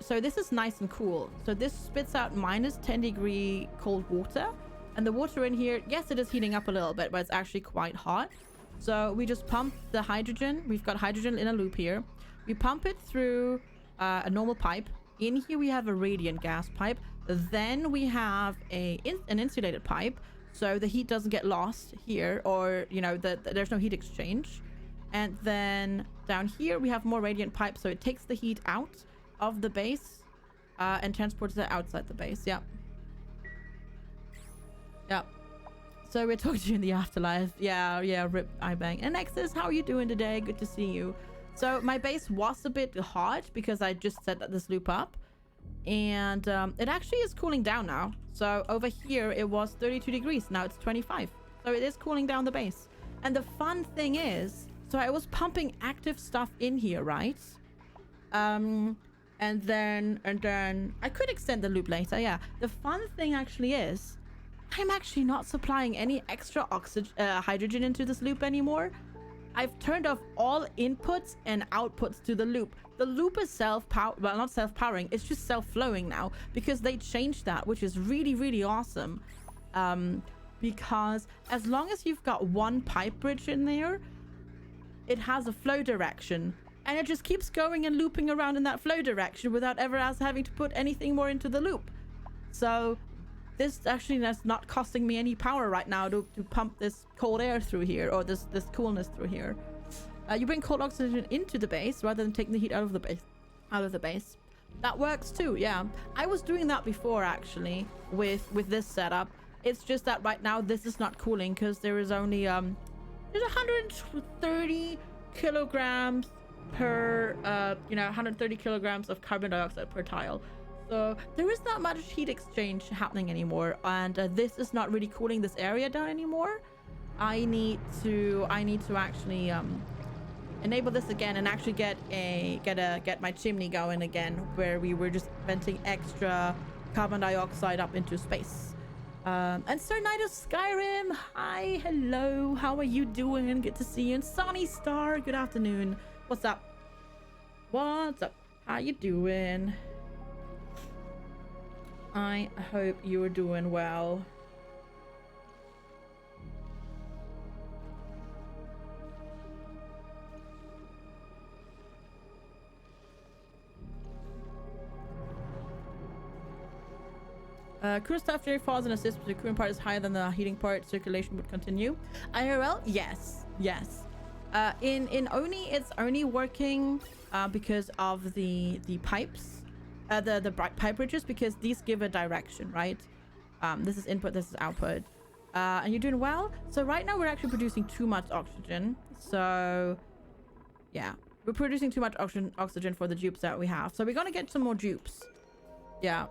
so this is nice and cool. So this spits out minus 10 degree cold water, and the water in here, yes, it is heating up a little bit, but it's actually quite hot. So we just pump the hydrogen. We've got hydrogen in a loop here. We pump it through a normal pipe. In here we have a radiant gas pipe. Then we have an insulated pipe, so the heat doesn't get lost here, or there's no heat exchange. And then down here we have more radiant pipe, so it takes the heat out of the base and transports it outside the base. Yep. So we're talking to you in the afterlife. Yeah, rip iBang. And Nexus, how are you doing today? Good to see you. So my base was a bit hot because I just set this loop up, and it actually is cooling down now. So over here it was 32 degrees, now it's 25. So it is cooling down the base. And the fun thing is, so I was pumping active stuff in here, right? And then I could extend the loop later. Yeah, the fun thing actually is I'm actually not supplying any extra hydrogen into this loop anymore. I've turned off all inputs and outputs to the loop. The loop is not self-powering, it's just self-flowing now, because they changed that, which is really, really awesome. Because as long as you've got one pipe bridge in there, it has a flow direction, and it just keeps going and looping around in that flow direction without ever else having to put anything more into the loop. So this actually is not costing me any power right now to pump this cold air through here, or this coolness through here. You bring cold oxygen into the base rather than taking the heat out of the base. That works too. Yeah, I was doing that before actually with this setup. It's just that right now this is not cooling because there is only there's 130 kilograms per 130 kilograms of carbon dioxide per tile. So there is not much heat exchange happening anymore, and this is not really cooling this area down anymore. I need to actually enable this again and actually get my chimney going again, where we were just venting extra carbon dioxide up into space. And Sir Knight of Skyrim, hi, hello, how are you doing? Good to see you. And Sonny Star, good afternoon. What's up? What's up? How you doing? I hope you're doing well. Cooler stuff during falls and assists, but the cooling part is higher than the heating part. Circulation would continue. IRL, yes. In Oni, it's only working because of the pipes, the pipe bridges, because these give a direction, right? This is input, this is output. And you're doing well. So right now we're actually producing too much oxygen. So yeah, we're producing too much oxygen for the dupes that we have. So we're gonna get some more dupes. Yeah.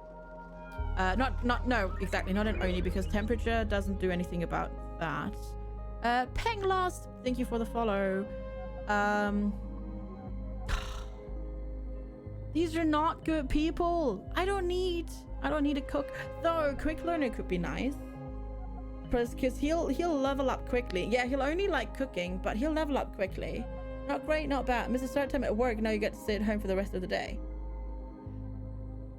No, exactly, not in Oni, because temperature doesn't do anything about that. Penglost, thank you for the follow. These are not good people. I don't need a cook. Though quick learner could be nice, because he'll level up quickly. Yeah, he'll only like cooking, but he'll level up quickly. Not great, not bad. Miss a start time at work, now you get to stay at home for the rest of the day.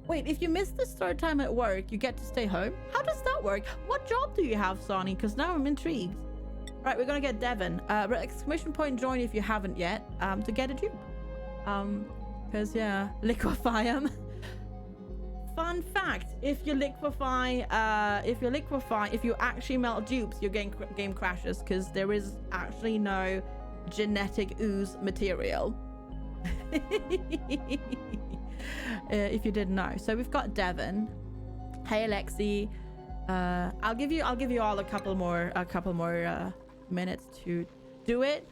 Wait, if you miss the start time at work, you get to stay home? How does that work? What job do you have, Sonny? Because now I'm intrigued. Right, we're gonna get Devon. Exclamation point join if you haven't yet, to get a dupe. Because yeah, liquefy him. fun fact, if you actually melt dupes, your game crashes because there is actually no genetic ooze material. If you didn't know. So we've got Devon. Hey Alexi. I'll give you all a couple more minutes to do it.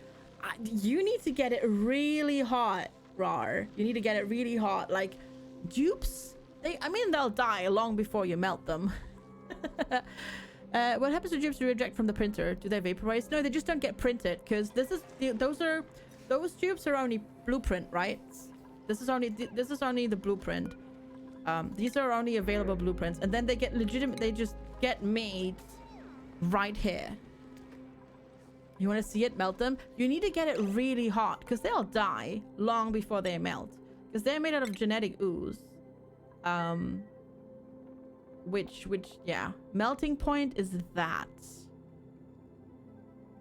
You need to get it really hot, Rar. You need to get it really hot. Like dupes, they'll die long before you melt them. What happens to dupes you reject from the printer? Do they vaporize? No, they just don't get printed because those tubes are only blueprint, right? This is only the blueprint. These are only available blueprints, and then they just get made right here. You want to see it melt them? You need to get it really hot because they'll die long before they melt because they're made out of genetic ooze. Which yeah, melting point is that.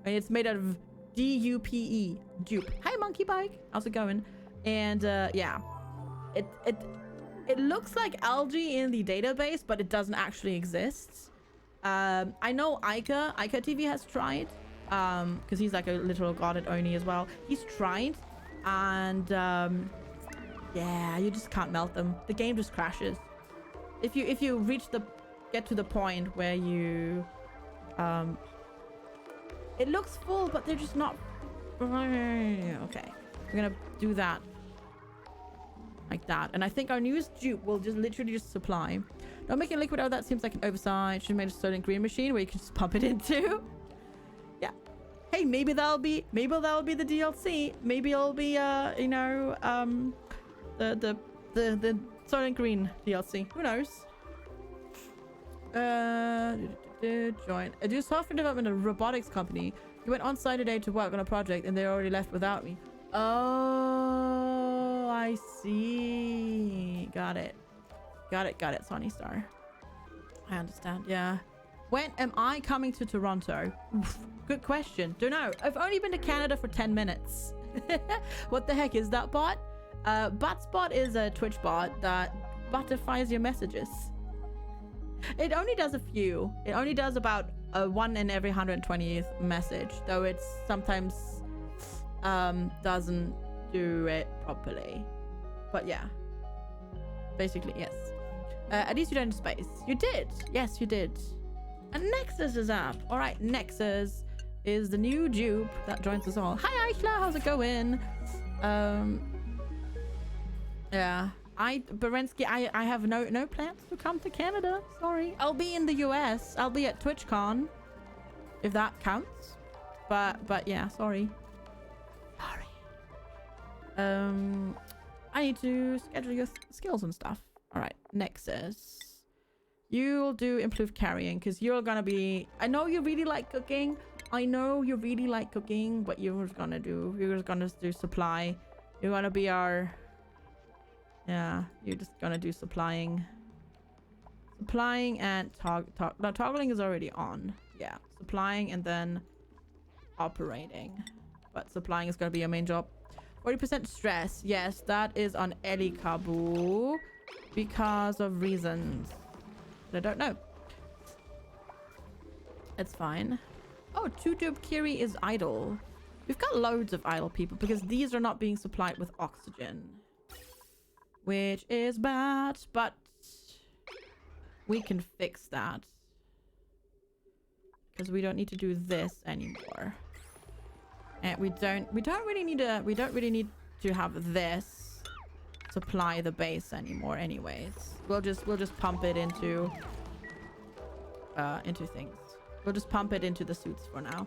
And it's made out of DUPE, dupe. Hi Monkey Bike, how's it going? And yeah, it looks like algae in the database, but it doesn't actually exist. I know Ica TV has tried, because he's like a literal god at Oni as well. He's tried, and yeah, you just can't melt them. The game just crashes. If you get to the point where you it looks full, but they're just not. Okay, we're gonna do that like that, and I think our newest dupe will just literally supply. Not making liquid out of that seems like an oversight. Should have made a soda and green machine where you can just pump it into. Yeah. Hey, maybe that'll be the DLC. Maybe it'll be you know, the soda and green DLC. Who knows? Join. I do software development at a robotics company. You went on site today to work on a project and they already left without me. Oh, I see. Got it, Sonny Star. I understand. Yeah. When am I coming to Toronto? Oof, good question. Don't know. I've only been to Canada for 10 minutes. What the heck is that bot? Botspot is a Twitch bot that butifies your messages. It only does a few. It only does about one in every 120th message, though it sometimes doesn't do it properly. But yeah, basically yes. At least you don't in space. You did. Yes, you did. And Nexus is up. All right, Nexus is the new dupe that joins us all. Hi Eichler, how's it going? Yeah. Berensky, I have no plans to come to Canada. Sorry. I'll be in the US. I'll be at TwitchCon, if that counts. But yeah, sorry. I need to schedule your skills and stuff. All right, Nexus. You'll do improved carrying because you're gonna be. I know you really like cooking. But you're just gonna do supply. You're gonna be our. Yeah, you're just gonna do supplying and no, toggling is already on. Yeah, supplying and then operating, but supplying is gonna be your main job. 40% stress. Yes, that is on Eli Kabu because of reasons that I don't know. It's fine. Oh, Tutub Kiri is idle. We've got loads of idle people because these are not being supplied with oxygen, which is bad, but we can fix that because we don't need to do this anymore, and we don't really need to have this supply the base anymore. Anyways, we'll just pump it into things. We'll just pump it into the suits for now,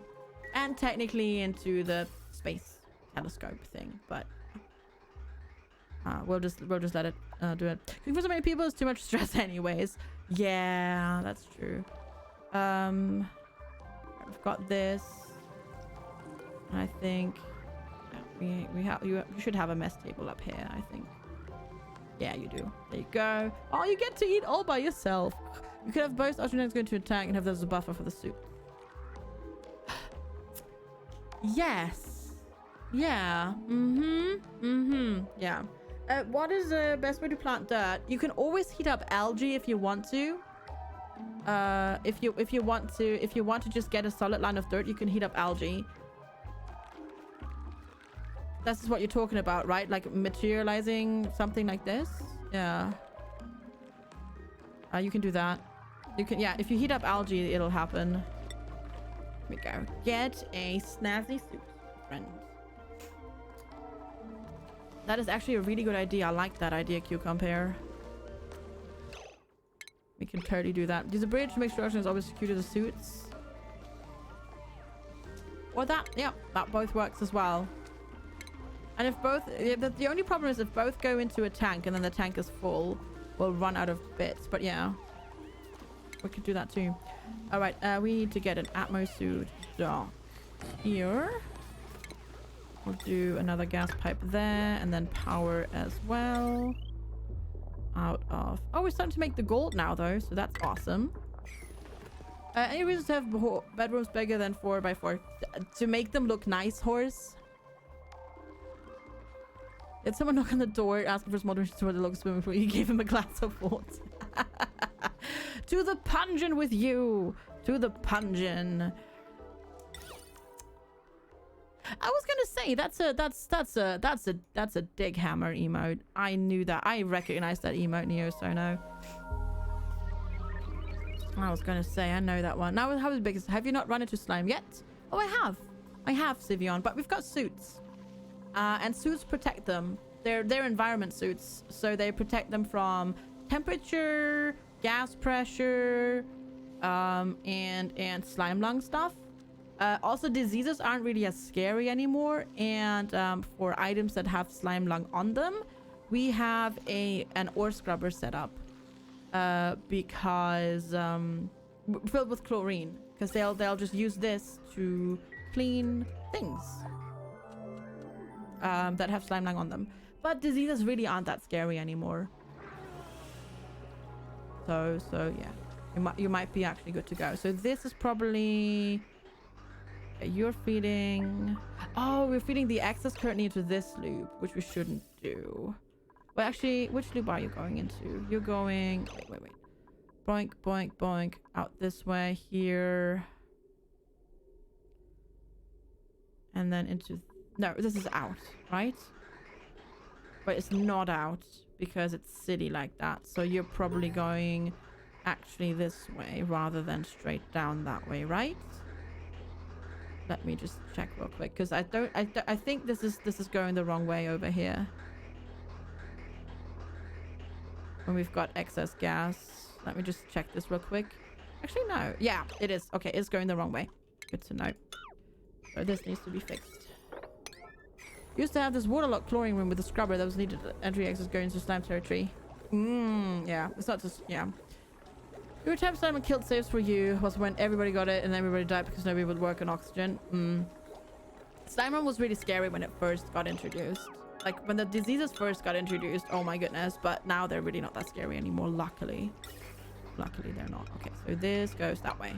and technically into the space telescope thing, but. We'll just let it do it. Cooking for so many people is too much stress anyways. Yeah, that's true. We've got this. I think you should have a mess table up here, I think. Yeah, you do. There you go. Oh, you get to eat all by yourself. You could have both Arjunans going to attack and have those as a buffer for the soup. Yes. Yeah. Yeah. What is the best way to plant dirt? You can always heat up algae if you want to. If you want to just get a solid line of dirt, you can heat up algae. This is what you're talking about, right? Like materializing something like this. Yeah. You can do that. You can, yeah. If you heat up algae, it'll happen. Here we go. Get a snazzy suit, friend. That is actually a really good idea. I like that idea, Cucumber. We can totally do that. Use a bridge to make sure is always secure to the suits. Or that, yeah, that both works as well. And if both, the only problem is if both go into a tank and then the tank is full, we'll run out of bits. But yeah, we could do that too. All right, we need to get an Atmo suit dock here. We'll do another gas pipe there and then power as well. Out of... Oh, we're starting to make the gold now though, so that's awesome. Any reasons to have bedrooms bigger than 4x4? To make them look nice, horse. Did someone knock on the door asking for small donations to the local swimming pool? You gave him a glass of water. To the pungent with you. To the pungent. I was gonna say that's a dig hammer emote. I knew that. I recognized that emote, Neo Sono. I was gonna say I know that one. Now how big is? Have you not run into slime yet? Oh, I have. I have, Sivion, but we've got suits. And suits protect them. They're environment suits, so they protect them from temperature, gas pressure, and slime lung stuff. Also, diseases aren't really as scary anymore, and for items that have slime lung on them, we have an ore scrubber set up because filled with chlorine, because they'll just use this to clean things that have slime lung on them. But diseases really aren't that scary anymore. So yeah, you might be actually good to go. So this is probably... You're feeding... Oh, we're feeding the excess currently into this loop, which we shouldn't do. Well, actually, which loop are you going into? You're going... Wait. Boink, boink, boink. Out this way, here. And then into... No, this is out, right? But it's not out because it's city like that. So you're probably going actually this way rather than straight down that way, right? Let me just check real quick because I think this is going the wrong way over here. When we've got excess gas. Let me just check this real quick. Actually, no. Yeah, it is. Okay, it's going the wrong way. Good to know. So this needs to be fixed. Used to have this waterlock chlorine room with a scrubber that was needed at entry access going into slime territory. Yeah. It's not just... Yeah. Your time Simon killed saves for you was when everybody got it and everybody died because nobody would work on oxygen. Slime was really scary when it first got introduced. Like when the diseases first got introduced, oh my goodness. But now they're really not that scary anymore, luckily. Luckily they're not. Okay, so this goes that way.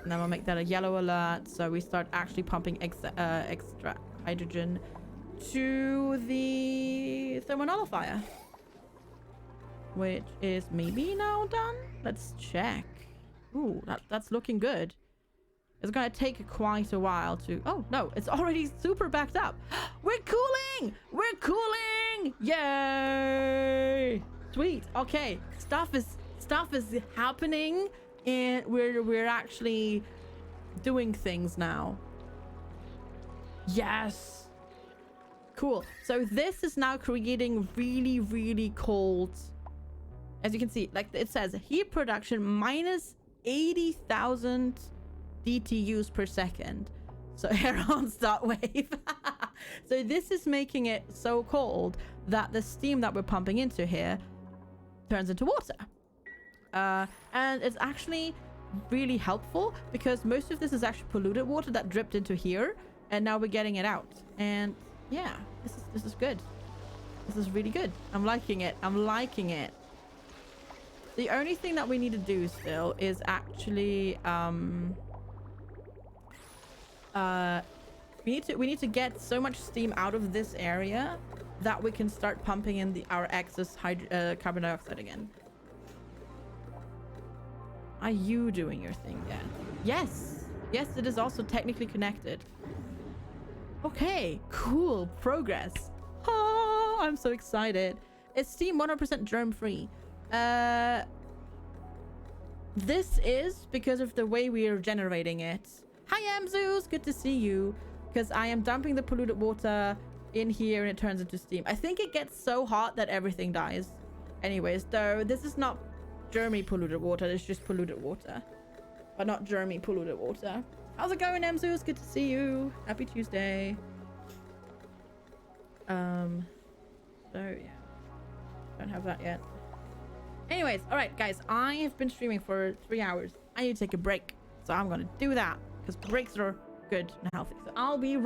And then we'll make that a yellow alert. So we start actually pumping extra hydrogen to the thermonullifier. Which is maybe now done? Let's check. Ooh, that's looking good. It's gonna take quite a while to... Oh, no, it's already super backed up. We're cooling! We're cooling! Yay! Sweet. Okay, stuff is happening, and we're actually doing things now. Yes. Cool. So this is now creating really, really cold... As you can see, like it says, heat production minus 80,000 DTUs per second. So Heron's dot wave. So this is making it so cold that the steam that we're pumping into here turns into water. And it's actually really helpful because most of this is actually polluted water that dripped into here, and now we're getting it out. And yeah, this is good. This is really good. I'm liking it. I'm liking it. The only thing that we need to do still is actually we need to get so much steam out of this area that we can start pumping in our excess carbon dioxide again. Are you doing your thing yet? Yes. Yes, it is also technically connected. Okay, cool. Progress. Oh, I'm so excited. It's steam 100% germ-free. This is because of the way we are generating it. Hi, Amzus. Good to see you. Because I am dumping the polluted water in here and it turns into steam. I think it gets so hot that everything dies. Anyways, though, this is not germy polluted water. It's just polluted water. But not germy polluted water. How's it going, Amzus? Good to see you. Happy Tuesday. So, yeah. Don't have that yet. Anyways, all right, guys. I have been streaming for 3 hours. I need to take a break. So I'm going to do that. Because breaks are good and healthy. So I'll be right